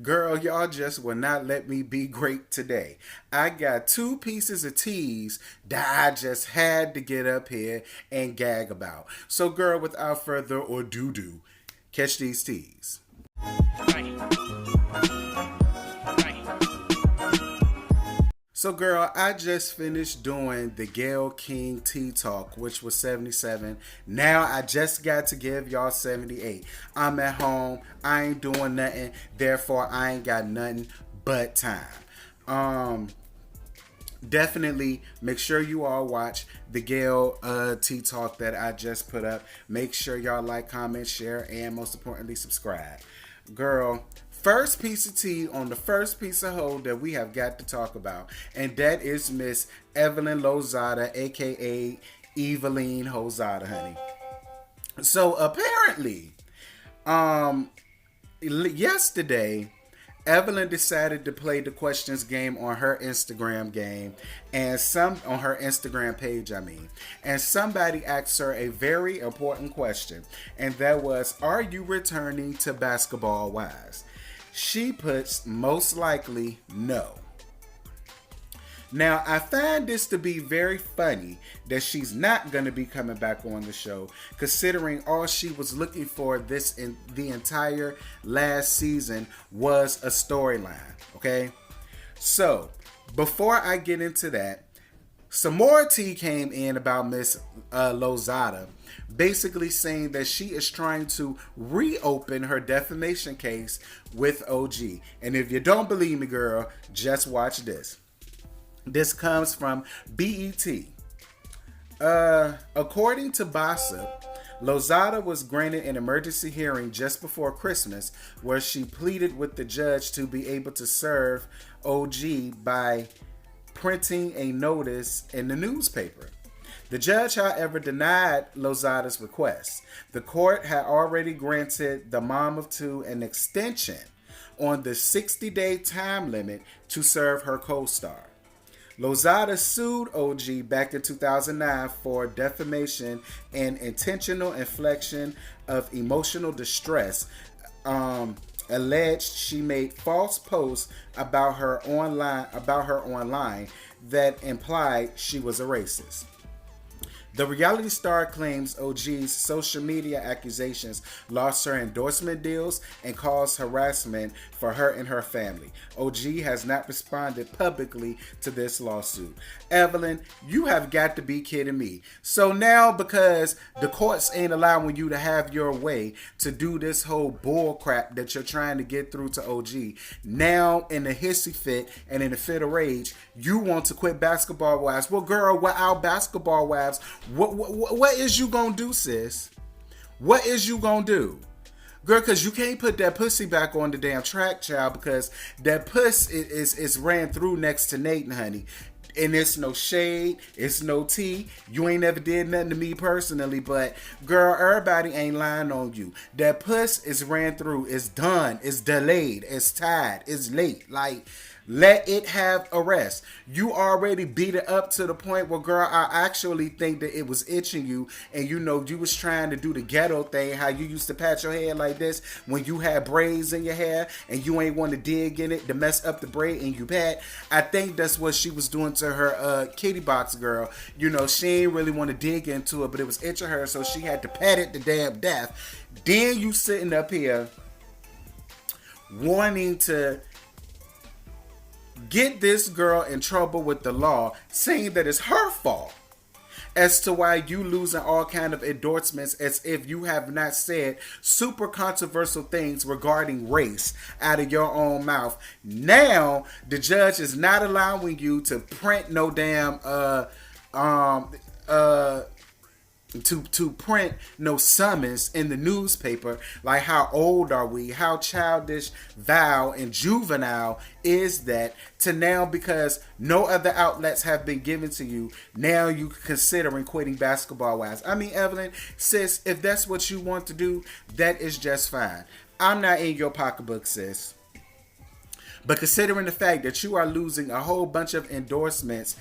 Girl, y'all just will not let me be great today. I got two pieces of teas that I just had to get up here and gag about. So, girl, without further ado, catch these teas. So, girl, I just finished doing the Gayle King Tea Talk, which was 77. Now I just got to give y'all 78. I'm at home. I ain't doing nothing. Therefore, I ain't got nothing but time. Definitely make sure you all watch the Gayle Tea Talk that I just put up. Make sure y'all like, comment, share, and most importantly, subscribe. Girl, first piece of tea on the first piece of hoe that we have got to talk about, and that is Miss Evelyn Lozada, aka Evelyn Lozada, honey. So apparently, yesterday, Evelyn decided to play the questions game on her Instagram game, and on her Instagram page, and somebody asked her a very important question, and that was, are you returning to Basketball-Wives? She puts most likely no. Now, I find this to be very funny that she's not going to be coming back on the show, considering all she was looking for in the entire last season was a storyline, okay? So, before I get into that, some more tea came in about Miss Lozada, basically saying that she is trying to reopen her defamation case with OG. And if you don't believe me, girl, just watch this. This comes from BET. According to Gossip, Lozada was granted an emergency hearing just before Christmas where she pleaded with the judge to be able to serve OG by printing a notice in the newspaper. The judge, however, denied Lozada's request. The court had already granted the mom of two an extension on the 60-day time limit to serve her co-star. Lozada sued OG back in 2009 for defamation and intentional infliction of emotional distress. Alleged she made false posts about her online that implied she was a racist. The reality star claims OG's social media accusations lost her endorsement deals and caused harassment for her and her family. OG has not responded publicly to this lawsuit. Evelyn, you have got to be kidding me. So now, because the courts ain't allowing you to have your way to do this whole bull crap that you're trying to get through to OG, now in a hissy fit and in a fit of rage, you want to quit Basketball-Wives. Well, girl, without Basketball-Wives, what is you gonna do, sis? What is you gonna do? Girl, because you can't put that pussy back on the damn track, child, because that puss is ran through next to Nathan, honey. And it's no shade, it's no tea. You ain't never did nothing to me personally, but girl, everybody ain't lying on you. That puss is ran through, it's done, it's delayed, it's tied, it's late. Like, let it have a rest. You already beat it up to the point where, girl, I actually think that it was itching you, and you was trying to do the ghetto thing, how you used to pat your hair like this when you had braids in your hair and you ain't want to dig in it to mess up the braid and you pat. I think that's what she was doing to her kitty box, girl. She ain't really want to dig into it, but it was itching her, so she had to pat it to damn death. Then you sitting up here wanting to get this girl in trouble with the law, saying that it's her fault as to why you losing all kind of endorsements, as if you have not said super controversial things regarding race out of your own mouth. Now the judge is not allowing you to print no damn to print no summons in the newspaper. Like, how old are we? How childish, vile, and juvenile is that? To now, because no other outlets have been given to you, now you considering quitting Basketball-Wives. Evelyn, sis, if that's what you want to do, that is just fine. I'm not in your pocketbook, sis. But considering the fact that you are losing a whole bunch of endorsements,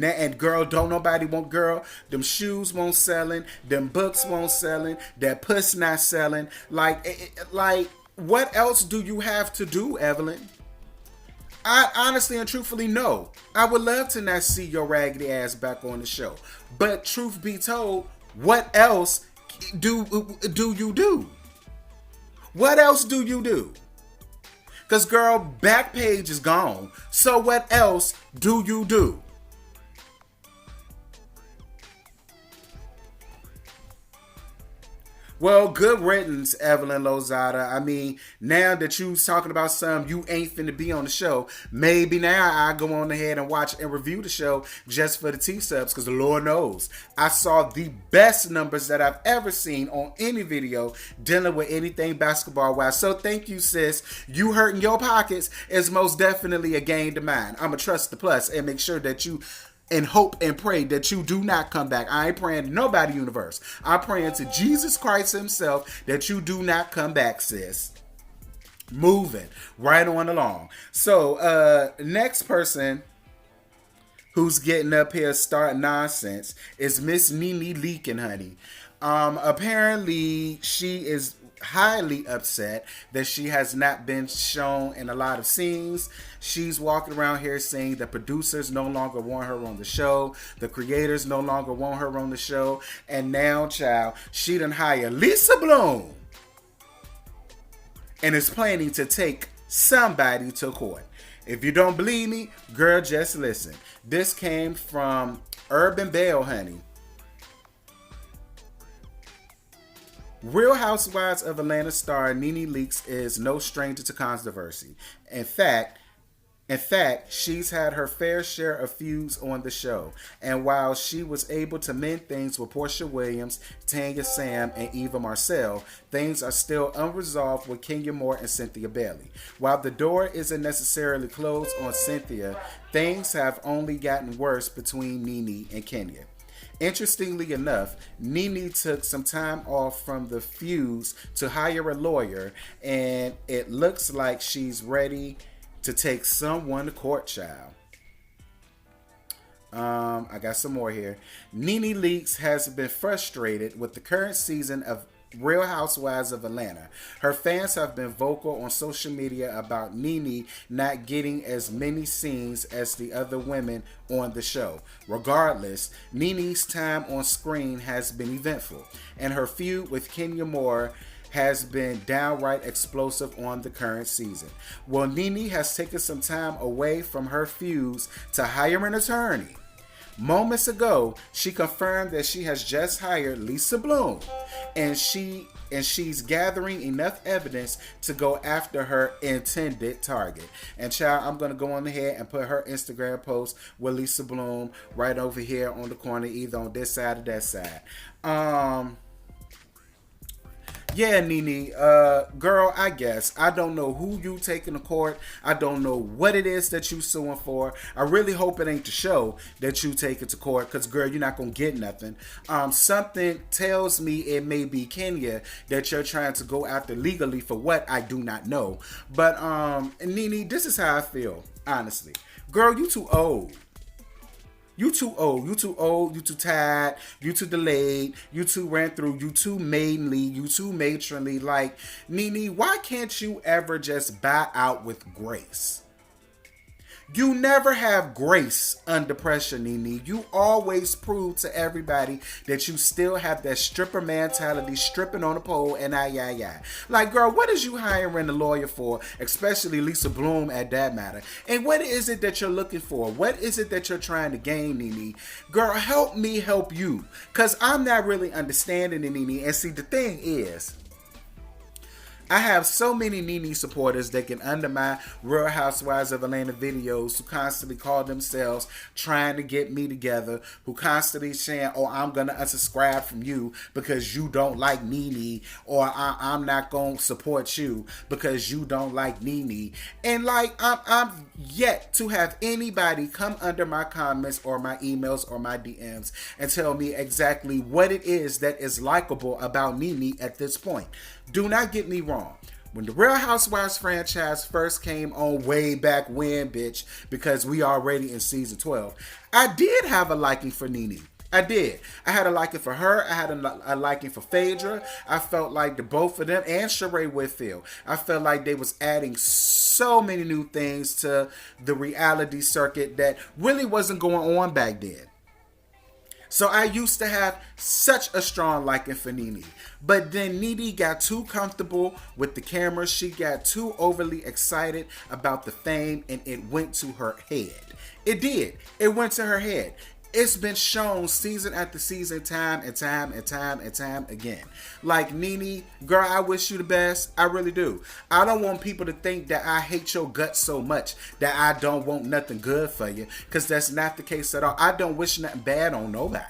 and girl, don't nobody want, girl, them shoes won't selling, them books won't selling, that puss not selling, like, What else do you have to do, Evelyn? I honestly and truthfully know. I would love to not see your raggedy ass back on the show. But truth be told, what else do you do? What else do you do? Because, girl, Backpage is gone. So what else do you do? Well, good riddance, Evelyn Lozada. I mean, now that you talking about something you ain't finna be on the show, maybe now I go on ahead and watch and review the show just for the T-subs, because the Lord knows I saw the best numbers that I've ever seen on any video dealing with anything basketball-wise. So thank you, sis. You hurting your pockets is most definitely a gain to mine. I'ma trust the plus and make sure that you and hope and pray that you do not come back. I ain't praying to nobody universe. I'm praying to Jesus Christ himself that you do not come back, sis. Moving right on along. So, next person who's getting up here starting nonsense is Miss NeNe Leaks, honey. Apparently she is highly upset that she has not been shown in a lot of scenes. She's walking around here saying the producers no longer want her on the show, the creators no longer want her on the show, and now, child, she done hired Lisa Bloom and is planning to take somebody to court. If you don't believe me, girl, just listen. This came from Urban Bell, honey. Real Housewives of Atlanta star NeNe Leaks is no stranger to controversy. In fact, she's had her fair share of feuds on the show. And while she was able to mend things with Portia Williams, Tanya Sam, and Eva Marcel, things are still unresolved with Kenya Moore and Cynthia Bailey. While the door isn't necessarily closed on Cynthia, things have only gotten worse between NeNe and Kenya. Interestingly enough, NeNe took some time off from the feuds to hire a lawyer, and it looks like she's ready to take someone to court, child. I got some more here. NeNe Leaks has been frustrated with the current season of Real Housewives of Atlanta. Her fans have been vocal on social media about NeNe not getting as many scenes as the other women on the show. Regardless, NeNe's time on screen has been eventful, and her feud with Kenya Moore has been downright explosive on the current season. Well, NeNe has taken some time away from her feuds to hire an attorney. Moments ago, she confirmed that she has just hired Lisa Bloom, and she's gathering enough evidence to go after her intended target. And child, I'm going to go on ahead and put her Instagram post with Lisa Bloom right over here on the corner, either on this side or that side. Yeah, NeNe, girl, I guess. I don't know who you taking to court. I don't know what it is that you suing for. I really hope it ain't the show that you take it to court, because, girl, you're not going to get nothing. Something tells me it may be Kenya that you're trying to go after legally for what I do not know. But, NeNe, this is how I feel, honestly. Girl, you too old. You too old, you too old, you too tired, you too delayed, you too ran through, you too maidenly, you too matronly. Like, NeNe, why can't you ever just buy out with grace? You never have grace under pressure, NeNe. You always prove to everybody that you still have that stripper mentality, stripping on a pole, and Like, girl, what is you hiring a lawyer for, especially Lisa Bloom at that matter? And what is it that you're looking for? What is it that you're trying to gain, NeNe? Girl, help me help you, because I'm not really understanding it, NeNe. And see, the thing is, I have so many NeNe supporters that can undermine Real Housewives of Atlanta videos, who constantly call themselves trying to get me together, who constantly saying, oh, I'm going to unsubscribe from you because you don't like NeNe, or I'm not going to support you because you don't like NeNe. And like, I'm yet to have anybody come under my comments or my emails or my DMs and tell me exactly what it is that is likable about NeNe at this point. Do not get me wrong. When the Real Housewives franchise first came on way back when, bitch, because we already in season 12, I did have a liking for NeNe. I did. I had a liking for her. I had a liking for Phaedra. I felt like the both of them and Sheree Whitfield, I felt like they was adding so many new things to the reality circuit that really wasn't going on back then. So I used to have such a strong liking for NeNe. But then NeNe got too comfortable with the camera. She got too overly excited about the fame, and it went to her head. It did. It went to her head. It's been shown season after season, time and time and time and time again. Like, NeNe, girl, I wish you the best. I really do. I don't want people to think that I hate your guts so much that I don't want nothing good for you, because that's not the case at all. I don't wish nothing bad on nobody.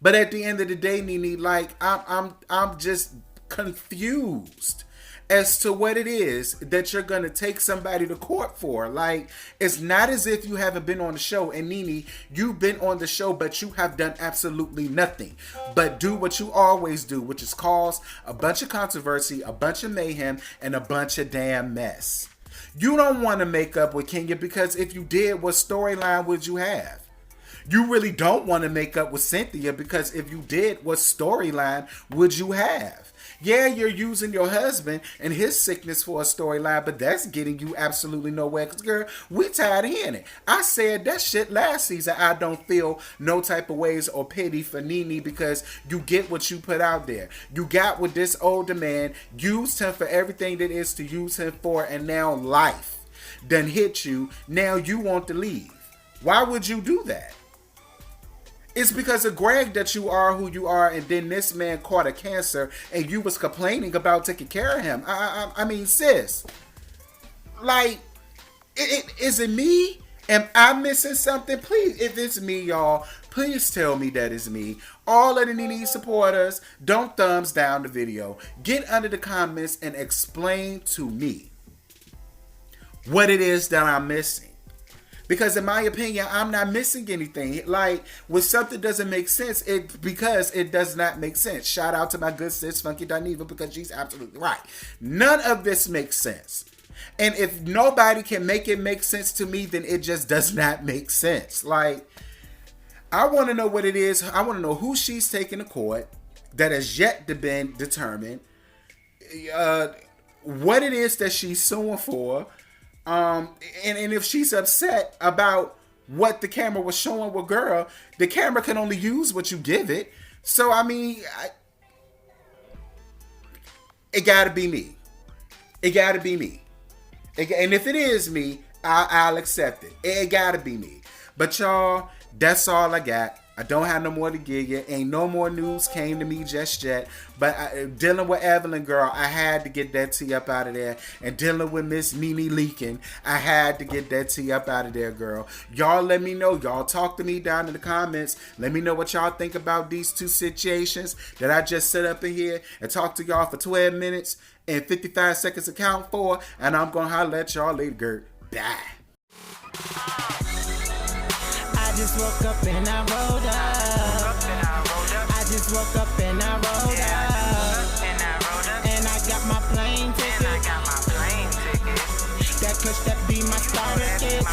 But at the end of the day, NeNe, like, I'm just confused as to what it is that you're going to take somebody to court for. Like, it's not as if you haven't been on the show. And NeNe, you've been on the show, but you have done absolutely nothing but do what you always do, which is cause a bunch of controversy, a bunch of mayhem, and a bunch of damn mess. You don't want to make up with Kenya, because if you did, what storyline would you have? You really don't want to make up with Cynthia, because if you did, what storyline would you have? Yeah, you're using your husband and his sickness for a storyline, but that's getting you absolutely nowhere. Because, girl, we tired of hearing it. I said that shit last season. I don't feel no type of ways or pity for NeNe, because you get what you put out there. You got with this older man, used him for everything that is to use him for, and now life done hit you. Now you want to leave. Why would you do that? It's because of Greg that you are who you are, and then this man caught a cancer and you was complaining about taking care of him. I mean, sis, like, is it me? Am I missing something? Please, if it's me, y'all, please tell me that it's me. All of the NeNe supporters, don't thumbs down the video. Get under the comments and explain to me what it is that I'm missing. Because in my opinion, I'm not missing anything. Like, when something doesn't make sense, because it does not make sense. Shout out to my good sis, Funky Dineva, because she's absolutely right. None of this makes sense. And if nobody can make it make sense to me, then it just does not make sense. Like, I want to know what it is. I want to know who she's taking to court that has yet to be determined. What it is that she's suing for. And if she's upset about what the camera was showing with girl, the camera can only use what you give it. So, I mean, it gotta be me. It gotta be me. And if it is me, I'll accept it. It gotta be me. But y'all, that's all I got. I don't have no more to give you. Ain't no more news came to me just yet. But dealing with Evelyn, girl, I had to get that tea up out of there. And dealing with Miss NeNe Leaking, I had to get that tea up out of there, girl. Y'all let me know. Y'all talk to me down in the comments. Let me know what y'all think about these two situations that I just set up in here and talk to y'all for 12 minutes and 55 seconds to count for. And I'm going to holler at y'all later, girl. Bye. I just woke up and I rolled up. I just woke up and I rolled up. And I got my plane ticket. That kush, that be my starter kit.